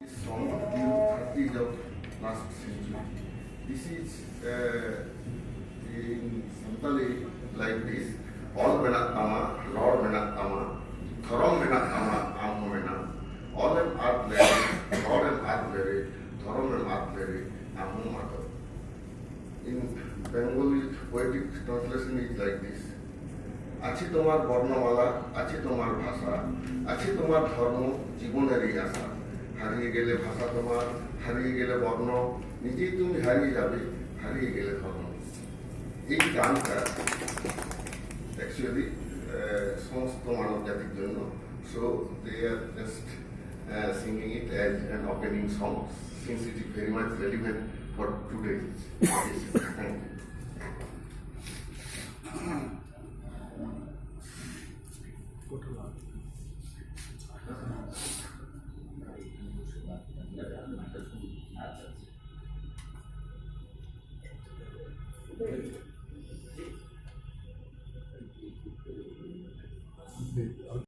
Song till 30s of last century. This is in Santali like this. All menak tama, Lord menak tama, Thorom menak tama, Amo menak. All em art lere, Lord em art lere, Thorom em art lere, Amo mato. In Bengali poetic translation is like this. আছে তোমার বর্ণমালা, আছে তোমার ভাষা, আছে তোমার ধর্ম, জীবনেরই আশা। হারিয়ে গেলে ভাষা তোমার, হারিয়ে গেলে বর্ণ, নিজেই তুমি হারিয়ে যাবে, হারিয়ে গেলে ধর্ম। এই গানটা অ্যাকচুয়ালি সমস্ত মানব জাতির জন্য। So they are just singing it as an opening song since it is very much relevant for today's occasion. Thank you.